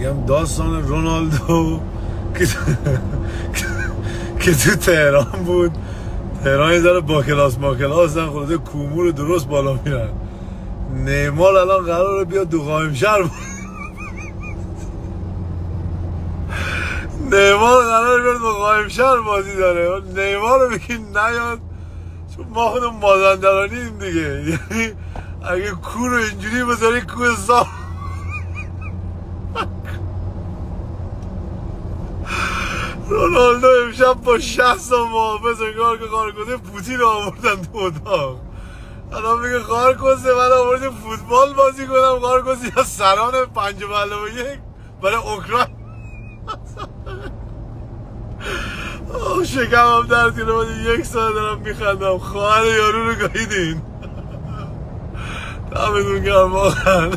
میگم داستان رونالدو که تو تهران بود. تهران یه ذره با کلاس خلاده کومور درست بالا میرن. نیمار الان قراره بیاد دو قایم شهر. نیمار قراره بیاد دو قایم شهر بازی داره. نیمار رو بگین نیاد چون ما خودم مازندرانیم دیگه. یعنی اگه کو رو اینجوری بذاری کو صاف. رونالدو امشب با 60 تا محافظ انگار که کارگزار پوتین رو آوردن تو اتاق. الان میگه کارگزار من آوردیم فوتبال بازی کنم، کارگزار یا سران 5+1 برای اوکراین. شکمم درد گرفت. یک ساعت دارم میخندم. خواهر یارو رو گاهیدین. دمتون گرم واقعا.